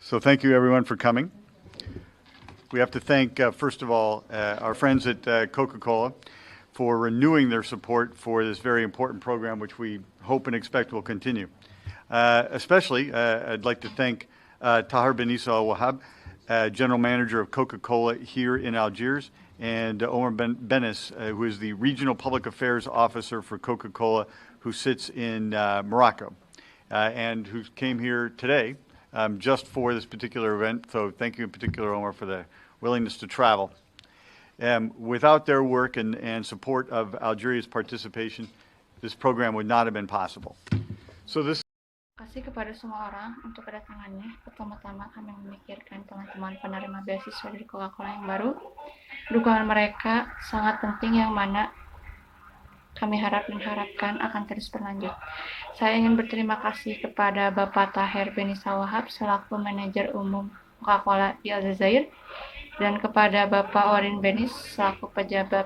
So thank you everyone for coming. We have to thank, first of all, our friends at Coca-Cola for renewing their support for this very important program, which we hope and expect will continue. Especially, I'd like to thank Tahar Benissa Al-Wahab, General Manager of Coca-Cola here in Algiers, and Omar Benis, who is the Regional Public Affairs Officer for Coca-Cola, who sits in Morocco, and who came here today just for this particular event. So thank you in particular, Omar, for the willingness to travel. Without their work and support of Algeria's participation, this program would not have been possible. So this Terima kasih kepada semua orang untuk kedatangannya. Pertama-tama kami memikirkan teman-teman penerima beasiswa dari Coca-Cola yang baru. Dukungan mereka sangat penting yang mana kami harapkan akan terus berlanjut. Saya ingin berterima kasih kepada Bapak Tahir Benissa Wahab selaku Manajer Umum Coca-Cola di Aljazair dan kepada Bapak Orin Benis selaku Pejabat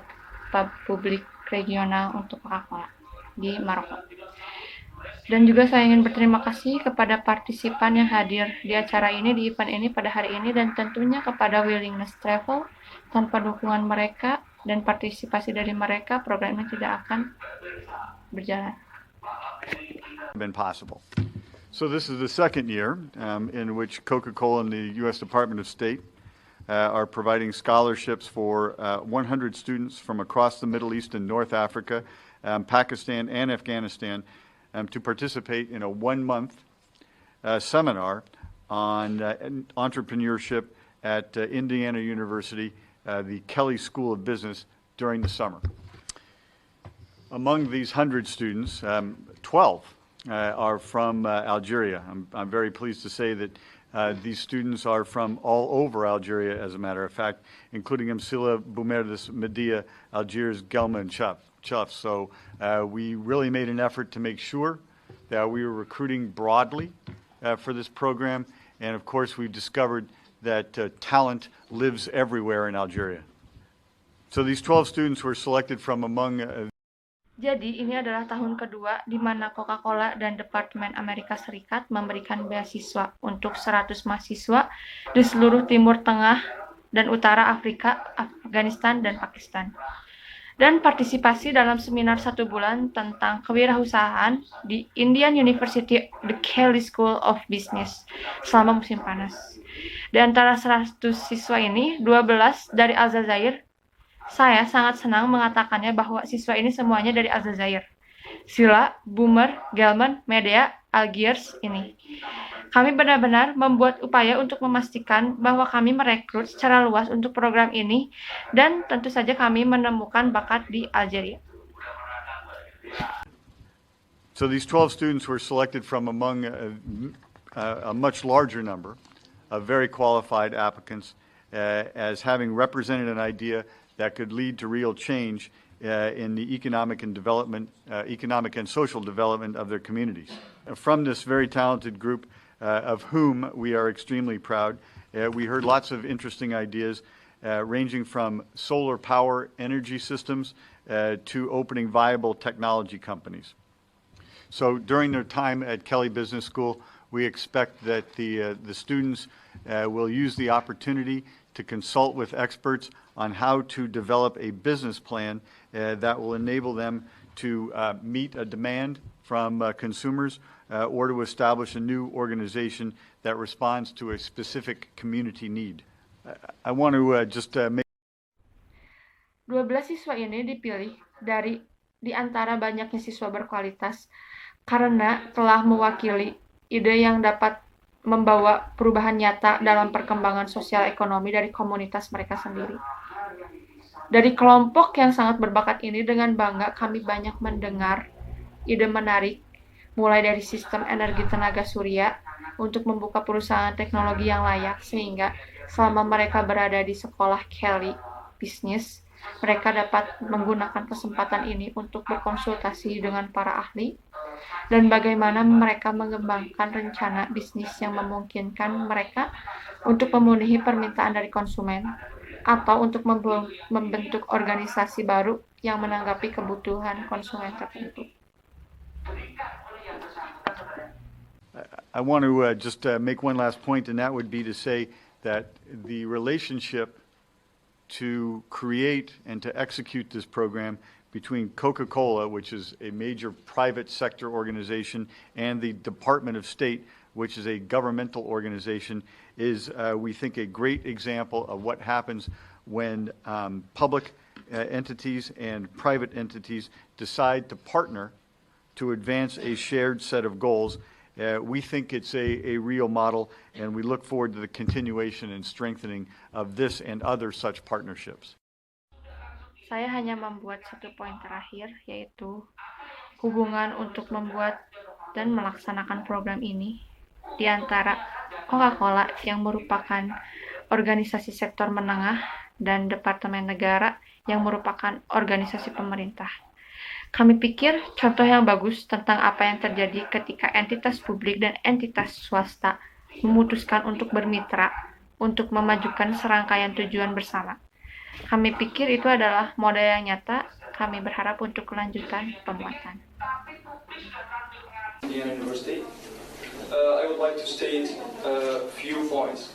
Publik Regional untuk Coca-Cola di Maroko. Dan juga saya ingin berterima kasih kepada partisipan yang hadir di acara ini, di event ini pada hari ini, dan tentunya kepada Willingness Travel. Tanpa dukungan mereka dan partisipasi dari mereka, program ini tidak akan berjalan. Been possible. So this is the second year in which Coca-Cola and the U.S. Department of State are providing scholarships for 100 students from across the Middle East and North Africa, Pakistan and Afghanistan, to participate in a one-month seminar on entrepreneurship at Indiana University, the Kelley School of Business, during the summer. Among these 100 students, 12 are from Algeria. I'm very pleased to say that these students are from all over Algeria, as a matter of fact, including Msila, Boumerdis, Medea, Algiers, Gelma, and Chuf. So we really made an effort to make sure that we were recruiting broadly for this program. And of course, we've discovered that talent lives everywhere in Algeria. So these 12 students were selected from among Jadi ini adalah tahun kedua di mana Coca-Cola dan Departemen Amerika Serikat memberikan beasiswa untuk 100 mahasiswa di seluruh Timur Tengah dan Utara Afrika, Afghanistan, dan Pakistan. Dan partisipasi dalam seminar 1 bulan tentang kewirausahaan di Indian University, the Kelley School of Business selama musim panas. Di antara 100 siswa ini, 12 dari Aljazair. Saya sangat senang mengatakannya bahwa siswa ini semuanya dari Aljazair. Sila, Boomer, Gelman, Medea, Algiers ini. Kami benar-benar membuat upaya untuk memastikan bahwa kami merekrut secara luas untuk program ini dan tentu saja kami menemukan bakat di Algeria. So these 12 students were selected from among a much larger number of very qualified applicants as having represented an idea that could lead to real change in the economic and social development of their communities. From this very talented group, of whom we are extremely proud, we heard lots of interesting ideas ranging from solar power energy systems to opening viable technology companies. So during their time at Kelley Business School, we expect that the students will use the opportunity to consult with experts on how to develop a business plan that will enable them to meet a demand from consumers or to establish a new organization that responds to a specific community need. I want to just make 12 siswa ini dipilih di antara banyaknya siswa berkualitas karena telah mewakili ide yang dapat membawa perubahan nyata dalam perkembangan sosial ekonomi dari komunitas mereka sendiri. Dari kelompok yang sangat berbakat ini, dengan bangga kami banyak mendengar ide menarik, mulai dari sistem energi tenaga surya untuk membuka perusahaan teknologi yang layak, sehingga selama mereka berada di sekolah Kelley Business, mereka dapat menggunakan kesempatan ini untuk berkonsultasi dengan para ahli, dan bagaimana mereka mengembangkan rencana bisnis yang memungkinkan mereka untuk memenuhi permintaan dari konsumen, atau untuk membentuk organisasi baru yang menanggapi kebutuhan konsumen tertentu. I want to just make one last point, and that would be to say that the relationship to create and to execute this program between Coca-Cola, which is a major private sector organization, and the Department of State, which is a governmental organization, is, we think, a great example of what happens when public entities and private entities decide to partner to advance a shared set of goals. We think it's a real model, and we look forward to the continuation and strengthening of this and other such partnerships. Saya hanya membuat satu poin terakhir, yaitu hubungan untuk membuat dan melaksanakan program ini di antara Coca-Cola yang merupakan organisasi sektor menengah dan Departemen Negara yang merupakan organisasi pemerintah. Kami pikir contoh yang bagus tentang apa yang terjadi ketika entitas publik dan entitas swasta memutuskan untuk bermitra untuk memajukan serangkaian tujuan bersama. Kami pikir itu adalah model yang nyata. Kami berharap untuk kelanjutan pemuatan. University. I would like to state a few points.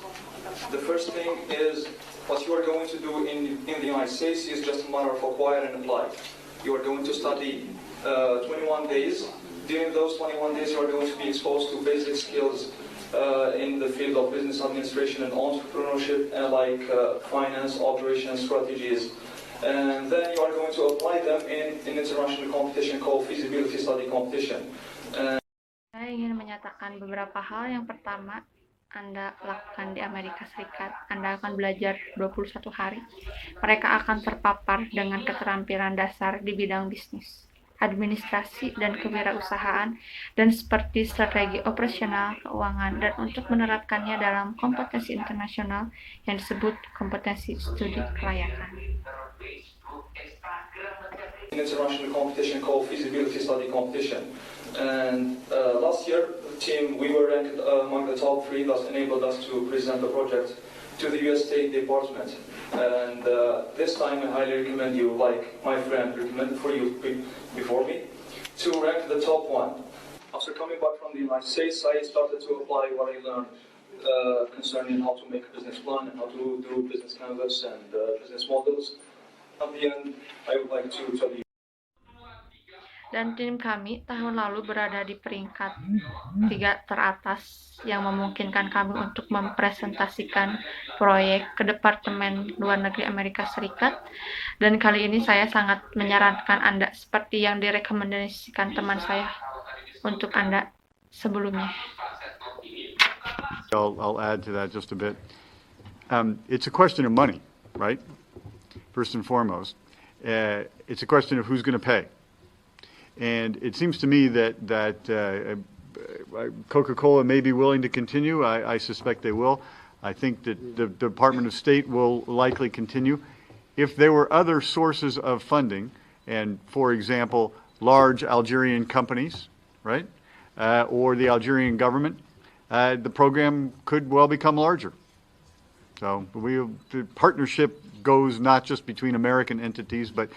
The first thing is what you are going to do in the United States is just a matter of acquire and apply. You are going to study 21 days. During those 21 days, you are going to be exposed to basic skills in the field of business administration and entrepreneurship, like finance, operations, strategies. And then you are going to apply them in an international competition called feasibility study competition. Saya ingin menyatakan beberapa hal. Yang pertama, Anda lakukan di Amerika Serikat. Anda akan belajar 21 hari. Mereka akan terpapar dengan keterampilan dasar di bidang bisnis, administrasi, dan kewirausahaan, dan seperti strategi operasional, keuangan, dan untuk menerapkannya dalam kompetensi internasional yang disebut kompetensi studi kelayakan. International competition called feasibility study competition. And last year, team, we were ranked among the top 3. That enabled us to present the project to the U.S. State Department. And this time, I highly recommend you, like my friend recommended for you before me, to rank the top 1. After coming back from the United States, I started to apply what I learned concerning how to make a business plan and how to do business canvas and business models. At the end, I would like to tell you. Dan tim kami tahun lalu berada di peringkat 3 teratas yang memungkinkan kami untuk mempresentasikan proyek ke Departemen Luar Negeri Amerika Serikat. Dan kali ini saya sangat menyarankan Anda seperti yang direkomendasikan teman saya untuk Anda sebelumnya. I'll add to that just a bit. It's a question of money, right? First and foremost. It's a question of who's going to pay. And it seems to me that Coca-Cola may be willing to continue. I suspect they will. I think that the Department of State will likely continue. If there were other sources of funding, and for example, large Algerian companies, right, or the Algerian government, the program could well become larger. So the partnership goes not just between American entities, but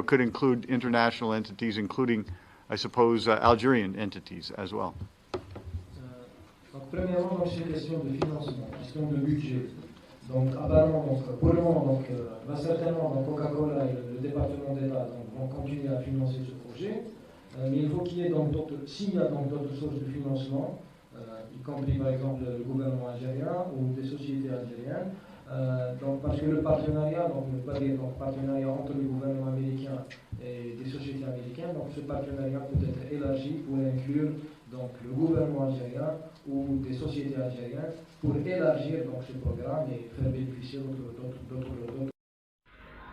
could include international entities, including, I suppose, Algerian entities as well. Donc, premièrement, c'est une question de financement, question de budget. Donc, apparemment, pour le moment, va certainement Coca-Cola et le département d'État vont continuer à financer ce projet. Mais il faut qu'il y ait s'il y a d'autres sources de financement, y compris par exemple le gouvernement algérien ou des sociétés algériennes. Parce que le partenariat, partenariat entre le gouvernement américain et des sociétés américaines, donc ce partenariat peut être élargi pour inclure le gouvernement algérien ou des sociétés algériennes pour élargir ce programme et faire bénéficier d'autres.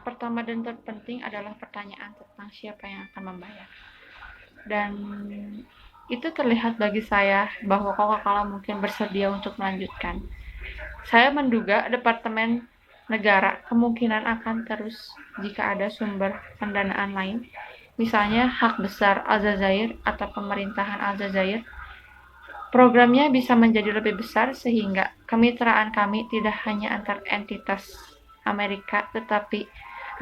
Pertama dan terpenting adalah pertanyaan tentang siapa yang akan membayar. Dan itu terlihat bagi saya bahwa Coca-Cola mungkin bersedia untuk melanjutkan. Saya menduga Departemen Negara kemungkinan akan terus jika ada sumber pendanaan lain, misalnya hak besar Aljazair atau pemerintahan Aljazair. Programnya bisa menjadi lebih besar sehingga kemitraan kami tidak hanya antar entitas Amerika, tetapi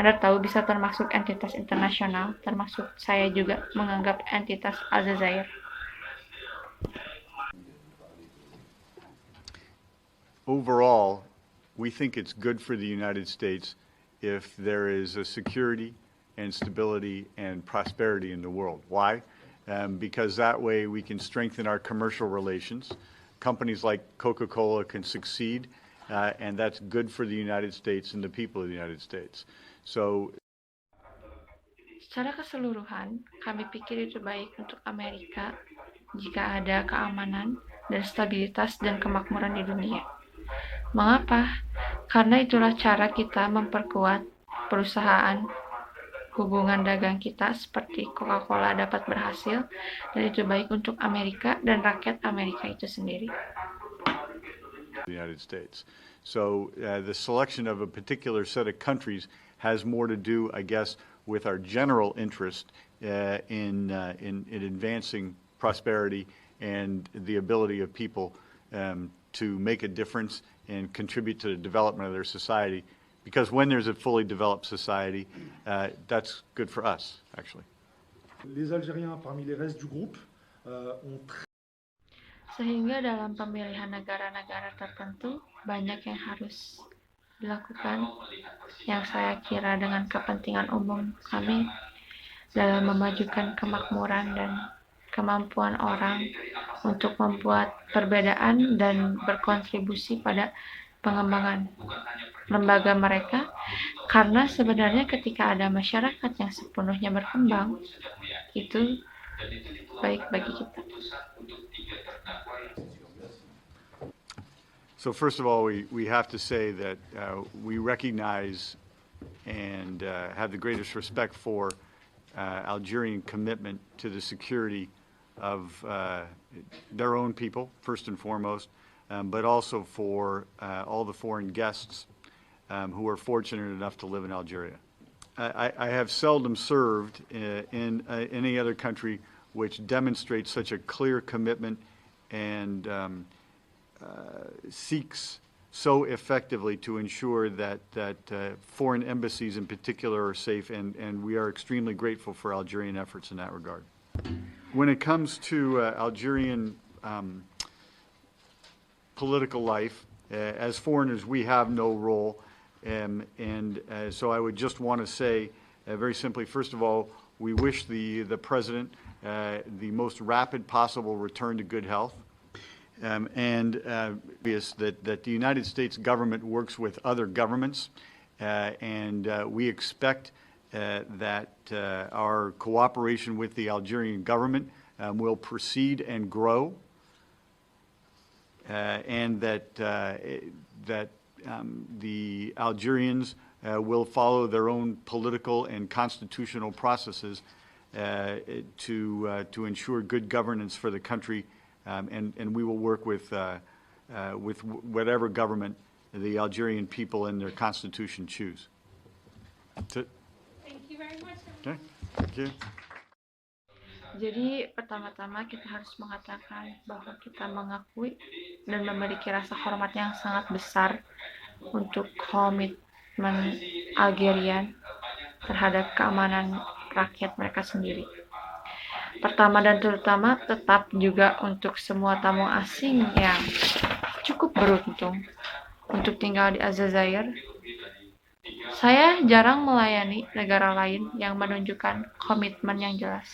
Anda tahu bisa termasuk entitas internasional, termasuk saya juga menganggap entitas Aljazair. overall, we think it's good for the United States if there is a security and stability and prosperity in the world. Why? Because that way we can strengthen our commercial relations. Companies like Coca-Cola can succeed, and that's good for the United States and the people of the United States. So, Secara keseluruhan, kami pikir itu baik untuk Amerika jika ada keamanan dan stabilitas dan kemakmuran di dunia. Mengapa? Karena itulah cara kita memperkuat perusahaan hubungan dagang kita seperti Coca-Cola dapat berhasil, dan itu baik untuk Amerika dan rakyat Amerika itu sendiri. the United States. So the selection of a particular set of countries has more to do, I guess, with our general interest in advancing prosperity and the ability of people to make a difference and contribute to the development of their society. Because when there's a fully developed society, that's good for us, actually. Les Algériens, parmi les restes du groupe, ont Sehingga dalam pemilihan negara-negara tertentu, banyak yang harus dilakukan yang saya kira dengan kepentingan umum kami dalam memajukan kemakmuran dan kemampuan orang untuk membuat perbedaan dan berkontribusi pada pengembangan lembaga mereka, karena sebenarnya ketika ada masyarakat yang sepenuhnya berkembang, itu baik bagi kita. So first of all, we have to say that we recognize and have the greatest respect for Algerian commitment to the security of their own people, first and foremost, but also for all the foreign guests who are fortunate enough to live in Algeria. I have seldom served in any other country which demonstrates such a clear commitment and seeks so effectively to ensure that foreign embassies in particular are safe, and we are extremely grateful for Algerian efforts in that regard. When it comes to Algerian political life, as foreigners, we have no role, so I would just want to say very simply, first of all, we wish the President the most rapid possible return to good health. And obvious that the United States government works with other governments, and we expect that our cooperation with the Algerian government will proceed and grow, and that the Algerians will follow their own political and constitutional processes to ensure good governance for the country. And we will work with whatever government the Algerian people and their constitution choose. Thank you very much. Okay, thank you. Jadi pertama-tama kita harus mengatakan bahwa kita mengakui dan memiliki rasa hormat yang sangat besar untuk komitmen Algerian terhadap keamanan rakyat mereka sendiri. Pertama dan terutama tetap juga untuk semua tamu asing yang cukup beruntung untuk tinggal di Aljazair. Saya jarang melayani negara lain yang menunjukkan komitmen yang jelas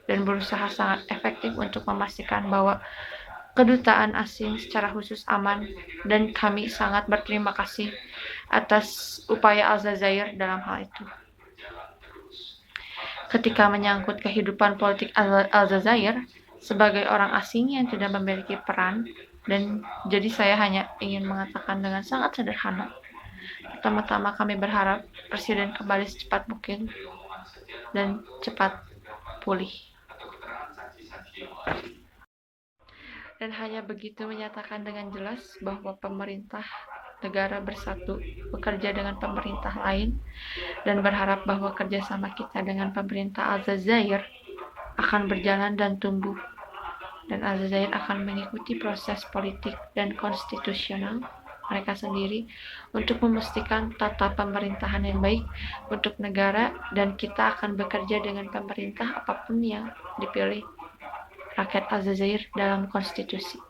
dan berusaha sangat efektif untuk memastikan bahwa kedutaan asing secara khusus aman, dan kami sangat berterima kasih atas upaya Aljazair dalam hal itu. Ketika menyangkut kehidupan politik Aljazair, sebagai orang asing yang tidak memiliki peran, dan jadi saya hanya ingin mengatakan dengan sangat sederhana. Pertama-tama kami berharap Presiden kembali secepat mungkin dan cepat pulih. Dan hanya begitu menyatakan dengan jelas bahwa pemerintah negara bersatu bekerja dengan pemerintah lain, dan berharap bahwa kerjasama kita dengan pemerintah Aljazair akan berjalan dan tumbuh, dan Aljazair akan mengikuti proses politik dan konstitusional mereka sendiri untuk memastikan tata pemerintahan yang baik untuk negara, dan kita akan bekerja dengan pemerintah apapun yang dipilih rakyat Aljazair dalam konstitusi.